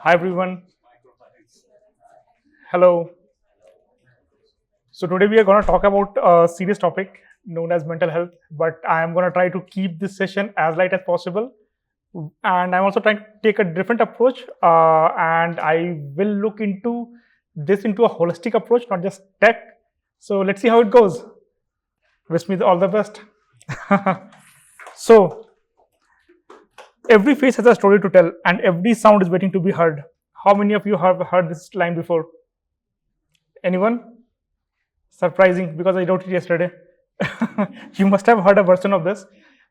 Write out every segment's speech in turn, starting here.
Hi everyone. Hello. So today we are going to talk about a serious topic known as mental health, but I am going to try to keep this session as light as possible. And I'm also trying to take a different approach, and I will look into this into a holistic approach, not just tech. So let's see how it goes. Wish me all the best. So every face has a story to tell, and every sound is waiting to be heard. How many of you have heard this line before? Anyone? Surprising, because I wrote it yesterday. You must have heard a version of this,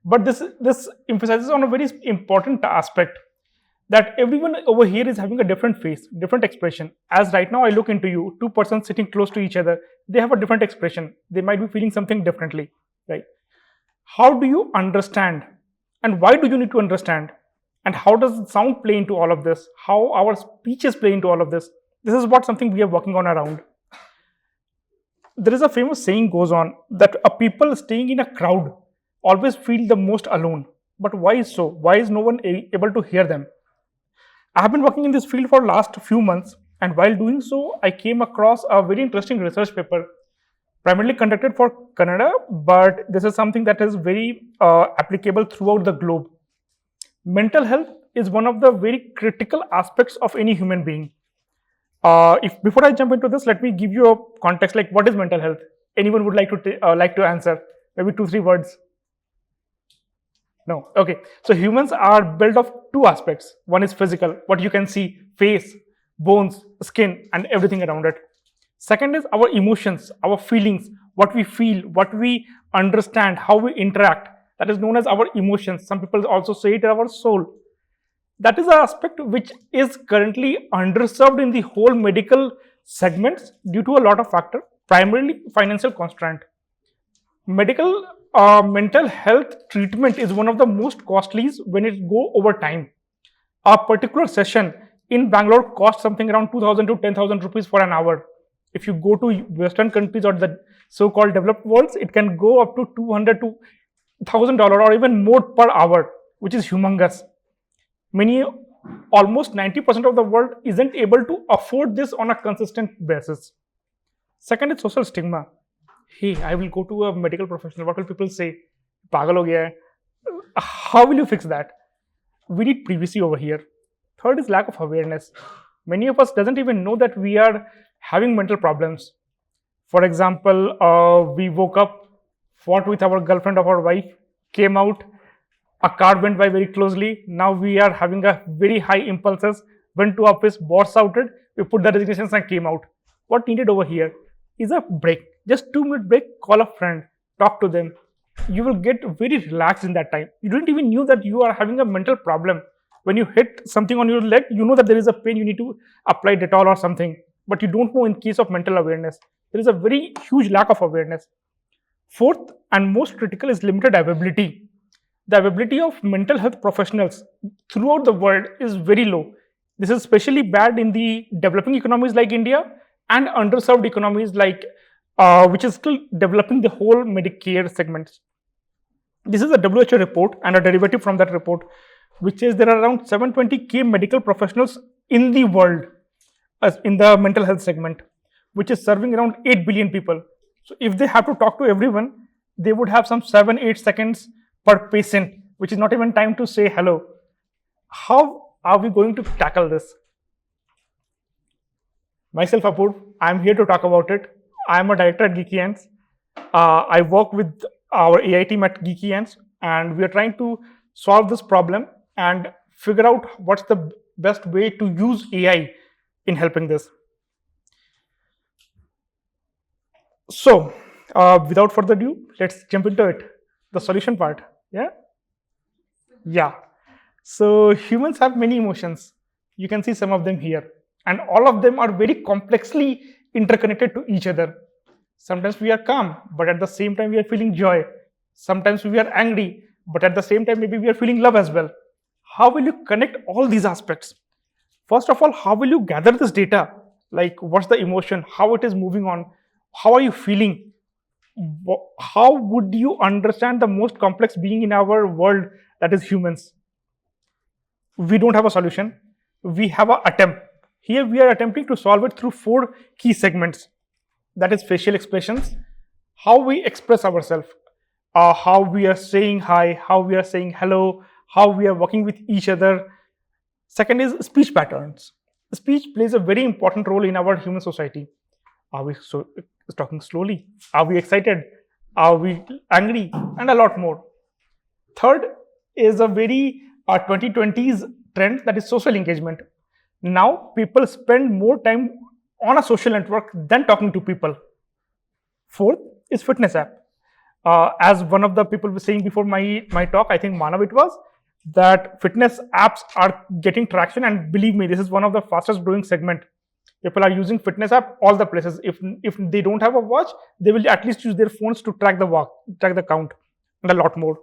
but this emphasizes on a very important aspect that everyone over here is having a different face, different expression. As right now I look into you, two persons sitting close to each other, they have a different expression. They might be feeling something differently, right? How do you understand, and why do you need to understand, and how does sound play into all of this? How our speeches play into all of this? This is what something we are working on around. There is a famous saying goes on that a people staying in a crowd always feel the most alone. But why is so? Why is no one able to hear them? I have been working in this field for last few months, and while doing so, I came across a very interesting research paper, primarily conducted for Canada, but this is something that is very applicable throughout the globe. Mental health is one of the very critical aspects of any human being. If before I jump into this, let me give you a context. Like, what is mental health? Anyone would like to answer? Maybe 2-3 words. No. Okay. So humans are built of two aspects. One is physical, what you can see, face, bones, skin, and everything around it. Second is our emotions, our feelings, what we feel, what we understand, how we interact. That is known as our emotions. Some people also say it our soul. That is an aspect which is currently underserved in the whole medical segments due to a lot of factors, primarily financial constraint. Medical mental health treatment is one of the most costly when it go over time. A particular session in Bangalore costs something around 2,000 to 10,000 rupees for an hour. If you go to Western countries or the so-called developed worlds, it can go up to 200 to $1,000 or even more per hour, which is humongous. Almost 90% of the world isn't able to afford this on a consistent basis. Second is social stigma. Hey, I will go to a medical professional. What will people say? Pagal ho gaya hai. How will you fix that? We need privacy over here. Third is lack of awareness. Many of us doesn't even know that we are having mental problems. For example, we woke up, fought with our girlfriend or our wife, came out, a car went by very closely. Now we are having a very high impulses. Went to office, boss shouted. We put the resignations and came out. What needed over here is a break. Just 2-minute break. Call a friend. Talk to them. You will get very relaxed in that time. You didn't even knew that you are having a mental problem. When you hit something on your leg, you know that there is a pain. You need to apply Dettol or something. But you don't know in case of mental awareness. There is a very huge lack of awareness. Fourth and most critical is limited availability. The availability of mental health professionals throughout the world is very low. This is especially bad in the developing economies like India and underserved economies like which is still developing the whole Medicare segments. This is a WHO report and a derivative from that report, which says there are around 720k medical professionals in the world in the mental health segment, which is serving around 8 billion people. So if they have to talk to everyone, they would have some 7-8 seconds per patient, which is not even time to say hello. How are we going to tackle this? Myself, Apoorva, I am here to talk about it. I am a director at GeekyAnts. I work with our AI team at GeekyAnts, and we are trying to solve this problem and figure out what's the best way to use AI in helping this. So, without further ado, let's jump into it. The solution part. Yeah. So humans have many emotions. You can see some of them here, and all of them are very complexly interconnected to each other. Sometimes we are calm, but at the same time we are feeling joy. Sometimes we are angry, but at the same time maybe we are feeling love as well. How will you connect all these aspects? First of all, how will you gather this data? Like, what's the emotion, how it is moving on, how are you feeling? How would you understand the most complex being in our world, that is humans? We don't have a solution. we have an attempt. Here we are attempting to solve it through 4 key segments. That is facial expressions, how we express ourselves, how we are saying hi, how we are saying hello, how we are working with each other. Second is speech patterns. Speech plays a very important role in our human society. Are we talking slowly? Are we excited? Are we angry? And a lot more. Third is a very 2020s trend, that is social engagement. Now people spend more time on a social network than talking to people. Fourth is fitness app. As one of the people was saying before my talk, I think Manav it was, that fitness apps are getting traction, and believe me, this is one of the fastest growing segment. People are using fitness app all the places. If they don't have a watch, they will at least use their phones to track the walk, track the count, and a lot more.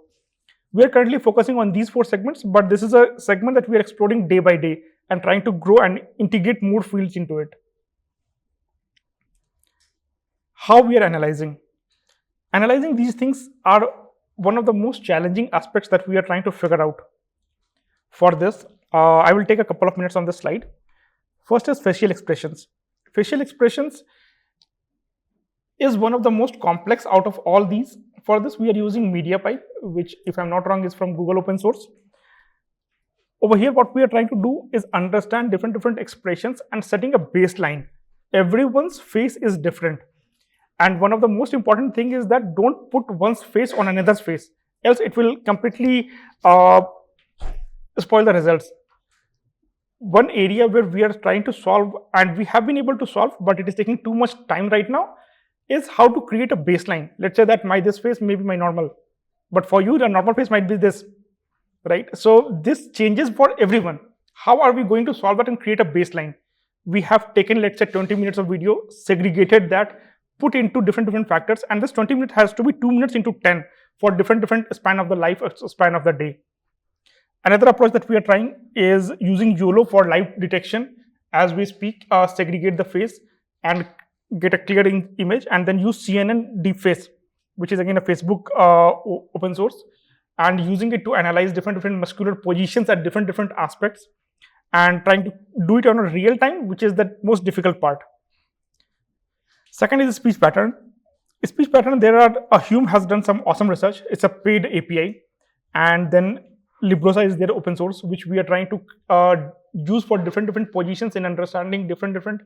We are currently focusing on these 4 segments, but this is a segment that we are exploring day by day and trying to grow and integrate more fields into it. How we are analyzing. Analyzing these things are one of the most challenging aspects that we are trying to figure out. For this, I will take a couple of minutes on this slide. First is facial expressions. Facial expressions is one of the most complex out of all these. For this, we are using MediaPipe, which, if I'm not wrong, is from Google open source. Over here, what we are trying to do is understand different expressions and setting a baseline. Everyone's face is different. And one of the most important thing is that don't put one's face on another's face, else it will completely spoil the results. One area where we are trying to solve, and we have been able to solve, but it is taking too much time right now, is how to create a baseline. Let's say that this face may be my normal, but for you, the normal face might be this, right? So this changes for everyone. How are we going to solve that and create a baseline? We have taken, let's say, 20 minutes of video, segregated that, put into different factors, and this 20 minutes has to be 2 minutes into 10 for different span of the life, span of the day. Another approach that we are trying is using YOLO for live detection. As we speak, segregate the face and get a clear image, and then use CNN deepface, which is again a Facebook open source, and using it to analyze different muscular positions at different aspects, and trying to do it on a real time, which is the most difficult part. Second is speech pattern. Speech pattern, Hume has done some awesome research. It's a paid API, and then Librosa is their open source, which we are trying to use for different positions in understanding different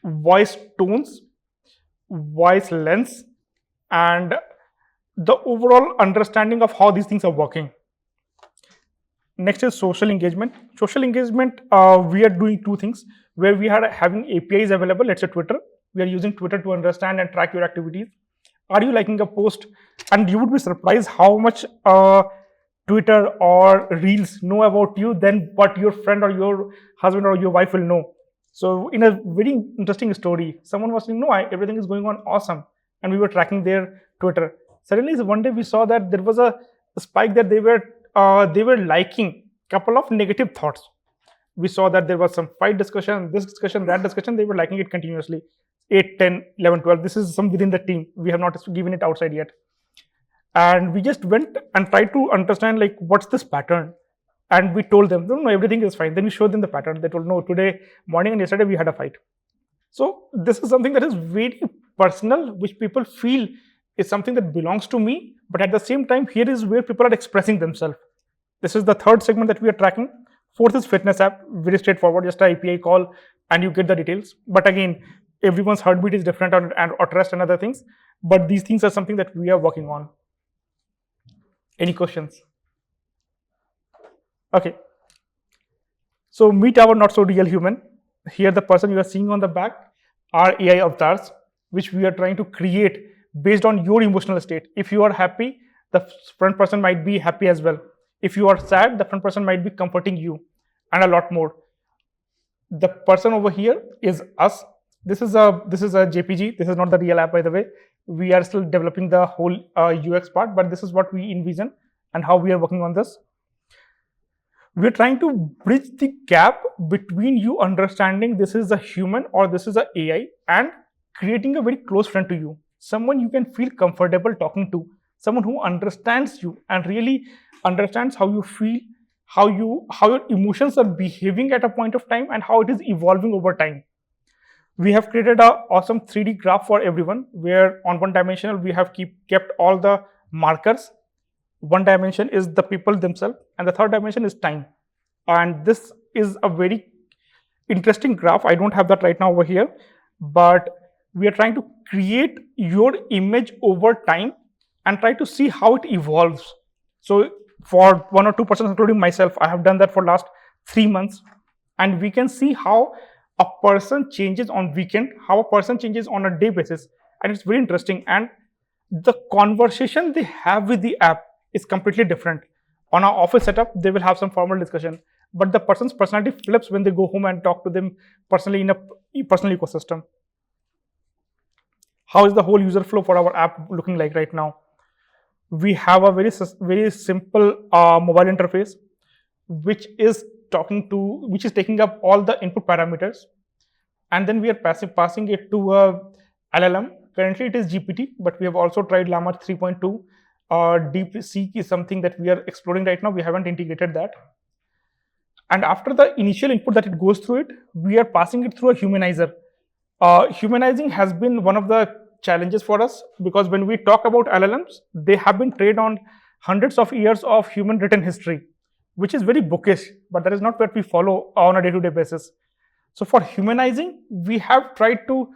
voice tones, voice lengths, and the overall understanding of how these things are working. Next is social engagement. Social engagement, we are doing 2 things where we are having APIs available. Let's say Twitter. We are using Twitter to understand and track your activities. Are you liking a post? And you would be surprised how much Twitter or Reels know about you than what your friend or your husband or your wife will know. So in a very interesting story, someone was saying, no, everything is going on awesome. And we were tracking their Twitter. Suddenly, one day we saw that there was a spike that they were liking a couple of negative thoughts. We saw that there was some fight discussion, this discussion, that discussion. They were liking it continuously. 8, 10, 11, 12. This is some within the team. We have not given it outside yet. And we just went and tried to understand, like, what's this pattern? And we told them, no, everything is fine. Then we showed them the pattern. They told, no, today morning and yesterday we had a fight. So this is something that is very personal, which people feel is something that belongs to me. But at the same time, here is where people are expressing themselves. This is the 3rd segment that we are tracking. 4th is fitness app, very straightforward, just an API call and you get the details. But again, everyone's heartbeat is different or trust and other things. But these things are something that we are working on. Any questions? Okay. So meet our not so real human. Here the person you are seeing on the back are AI avatars, which we are trying to create based on your emotional state. If you are happy, the front person might be happy as well. If you are sad, the front person might be comforting you, and a lot more. The person over here is us. This is a JPG. This is not the real app, by the way. We are still developing the whole UX part, but this is what we envision and how we are working on this. We're trying to bridge the gap between you understanding this is a human or this is an AI and creating a very close friend to you. Someone you can feel comfortable talking to, someone who understands you and really understands how you feel how your emotions are behaving at a point of time and how it is evolving over time. We have created a awesome 3D graph for everyone, where on one dimensional we have kept all the markers. One dimension is the people themselves, and the third dimension is time. And this is a very interesting graph. I don't have that right now over here, but we are trying to create your image over time and try to see how it evolves. So for 1 or 2 persons, including myself, I have done that for last 3 months, and we can see how a person changes on weekend, how a person changes on a day basis, and it's very interesting. And the conversation they have with the app is completely different. On our office setup, they will have some formal discussion, but the person's personality flips when they go home and talk to them personally in a personal ecosystem. How is the whole user flow for our app looking like right now? We have a very simple mobile interface, which is taking up all the input parameters, and then we are passing it to a LLM. Currently it is GPT, but we have also tried Llama 3.2. DeepSeek is something that we are exploring right now. We haven't integrated that. And after the initial input that it goes through it, we are passing it through a humanizer. Humanizing has been one of the challenges for us, because when we talk about LLMs, they have been trained on hundreds of years of human written history, which is very bookish, but that is not what we follow on a day-to-day basis. So for humanizing, we have tried to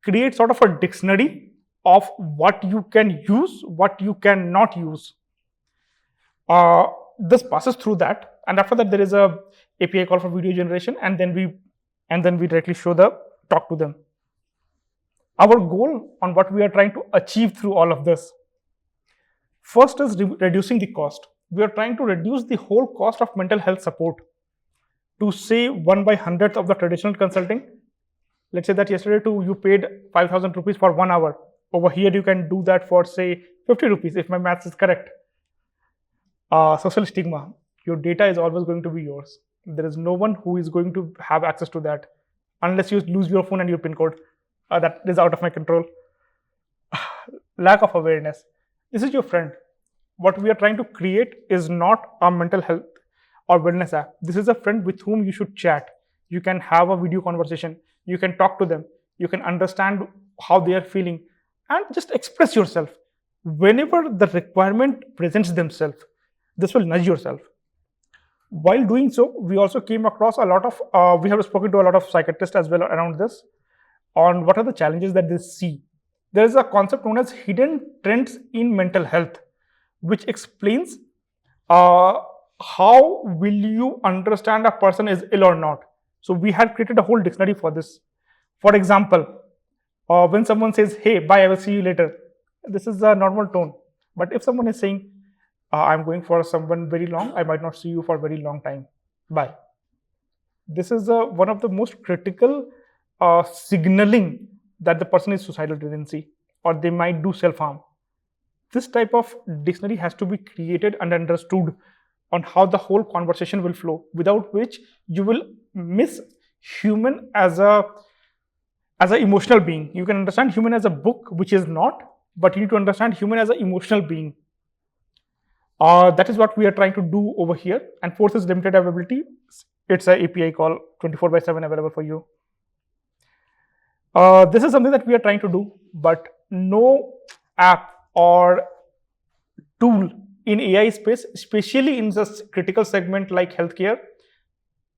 create sort of a dictionary of what you can use, what you cannot use. This passes through that, and after that there is a API call for video generation, and then we directly talk to them. Our goal on what we are trying to achieve through all of this, first is reducing the cost. We are trying to reduce the whole cost of mental health support to say 1/100th of the traditional consulting. Let's say that yesterday you paid 5,000 rupees for 1 hour. Over here you can do that for say 50 rupees if my maths is correct. Social stigma. Your data is always going to be yours. There is no one who is going to have access to that unless you lose your phone and your PIN code. That is out of my control. Lack of awareness. This is your friend. What we are trying to create is not a mental health or wellness app. This is a friend with whom you should chat. You can have a video conversation. You can talk to them. You can understand how they are feeling and just express yourself. Whenever the requirement presents themselves, this will nudge yourself. While doing so, we also came across a lot of, we have spoken to a lot of psychiatrists as well around this, on what are the challenges that they see. There is a concept known as hidden trends in mental health, which explains how will you understand a person is ill or not. So we had created a whole dictionary for this. For example, when someone says, "Hey, bye, I will see you later," this is a normal tone. But if someone is saying, "I'm going for someone very long, I might not see you for a very long time, bye," this is one of the most critical signaling that the person is suicidal tendency, or they might do self-harm. This type of dictionary has to be created and understood on how the whole conversation will flow, without which you will miss human as an emotional being. You can understand human as a book, which is not, but you need to understand human as an emotional being. That is what we are trying to do over here. And fourth is limited availability. It's an API call 24/7 available for you. This is something that we are trying to do, but no app or tool in AI space, especially in this critical segment like healthcare.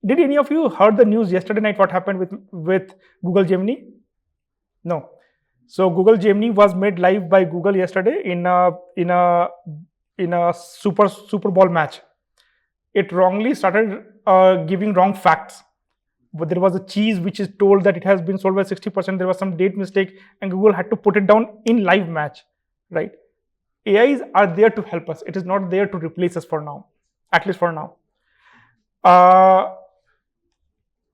Did any of you heard the news yesterday night? What happened with Google Gemini? No. So Google Gemini was made live by Google yesterday in a Super Bowl match. It wrongly started giving wrong facts. But there was a cheese which is told that it has been sold by 60%. There was some date mistake, and Google had to put it down in live match, right? AIs are there to help us. It is not there to replace us for now, at least for now.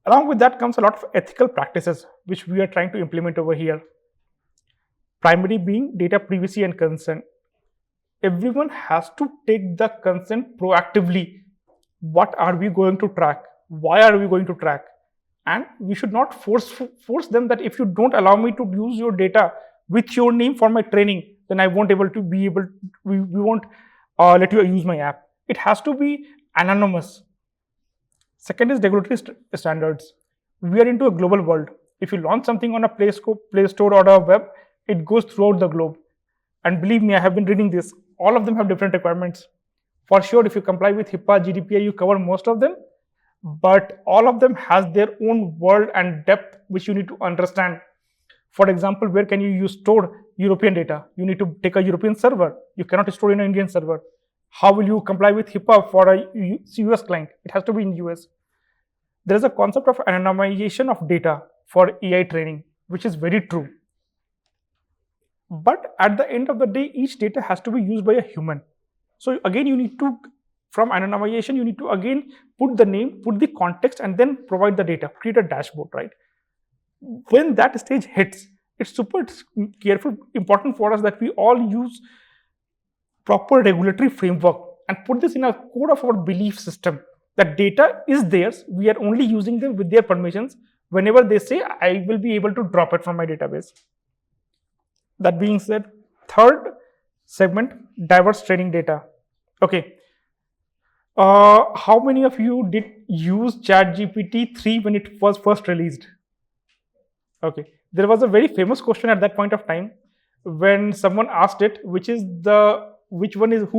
Along with that comes a lot of ethical practices which we are trying to implement over here. Primary being data privacy and consent. Everyone has to take the consent proactively. What are we going to track? Why are we going to track? And we should not force them that if you don't allow me to use your data with your name for my training, then I won't we won't let you use my app. It has to be Anonymous. Second is regulatory standards. We are into a global world. If you launch something on a Play Store or a web, it goes throughout the globe. And believe me, I have been reading this. All of them have different requirements. For sure, if you comply with HIPAA, GDPR, you cover most of them. But all of them has their own world and depth which you need to understand. For example, where can you store European data? You need to take a European server. You cannot store in an Indian server. How will you comply with HIPAA for a US client? It has to be in US. There is a concept of anonymization of data for AI training, which is very true. But at the end of the day, each data has to be used by a human. So again, you need to, from anonymization, you need to again put the name, put the context, and then provide the data, create a dashboard, right? When that stage hits, it's super important for us that we all use proper regulatory framework and put this in a core of our belief system that data is theirs. We are only using them with their permissions. Whenever they say, I will be able to drop it from my database. That being said, third segment, diverse training data. Okay. How many of you did use ChatGPT 3 when it was first released? Okay. There was a very famous question at that point of time when someone asked it, who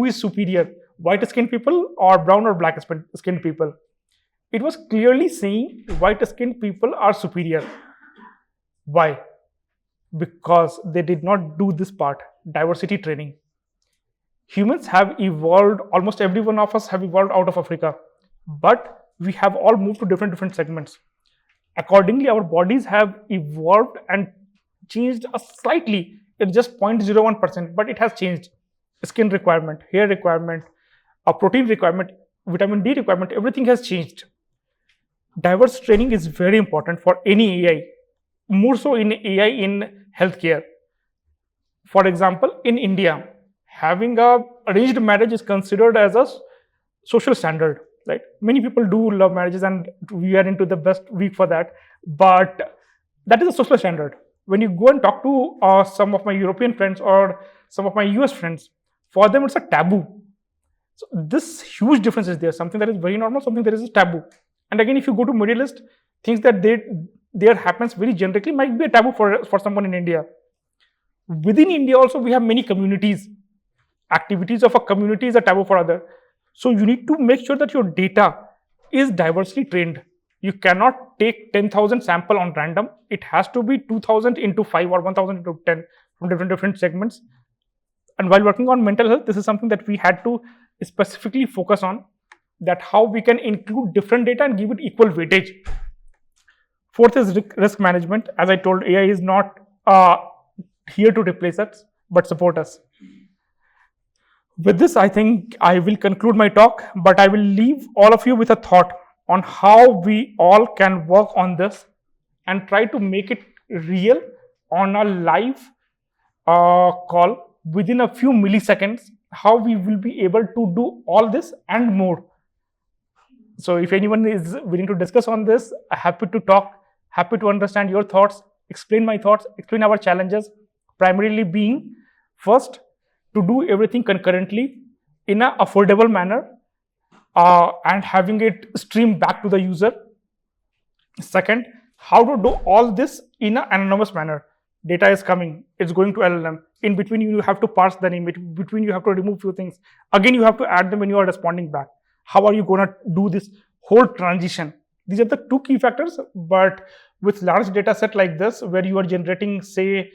is superior, white skinned people or brown or black skinned people? It was clearly saying white skinned people are superior. Why? Because they did not do this part, diversity training. Humans have evolved, almost every one of us have evolved out of Africa, but we have all moved to different segments. Accordingly, our bodies have evolved and changed slightly. It's just 0.01%, but it has changed. Skin requirement, hair requirement, a protein requirement, vitamin D requirement, everything has changed. Diverse training is very important for any AI, more so in AI in healthcare. For example, in India, having a arranged marriage is considered as a social standard, right? Many people do love marriages and we are into the best week for that, but that is a social standard. When you go and talk to some of my European friends or some of my US friends, for them it's a taboo. So this huge difference is there, something that is very normal, something that is a taboo. And again, if you go to Middle East, things that there happens very generically might be a taboo for someone in India. Within India also, we have many communities. Activities of a community is a taboo for other. So you need to make sure that your data is diversely trained. You cannot take 10,000 sample on random. It has to be 2,000 into 5 or 1,000 into 10 from different segments. And while working on mental health, this is something that we had to specifically focus on, that how we can include different data and give it equal weightage. Fourth is risk management. As I told, AI is not here to replace us, but support us. With this, I think I will conclude my talk, but I will leave all of you with a thought on how we all can work on this and try to make it real on a live call within a few milliseconds, how we will be able to do all this and more. So if anyone is willing to discuss on this, I'm happy to talk, happy to understand your thoughts, explain my thoughts, explain our challenges, primarily being first, to do everything concurrently in an affordable manner and having it stream back to the user. Second, how to do all this in an anonymous manner. Data is coming, it's going to LLM. In between, you have to parse the name. In between, you have to remove few things. Again, you have to add them when you are responding back. How are you going to do this whole transition? These are the two key factors, but with large data set like this, where you are generating, say,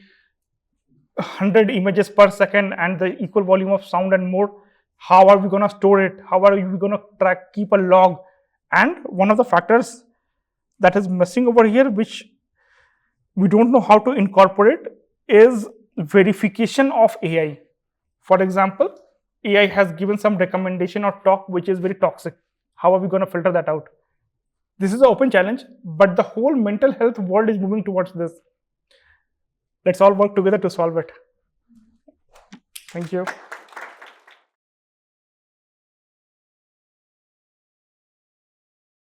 100 images per second and the equal volume of sound and more, how are we going to store it? How are we going to keep a log? And one of the factors that is missing over here, which we don't know how to incorporate, is verification of AI. For example, AI has given some recommendation or talk which is very toxic. How are we going to filter that out? This is an open challenge, but the whole mental health world is moving towards this. Let's all work together to solve it. Thank you.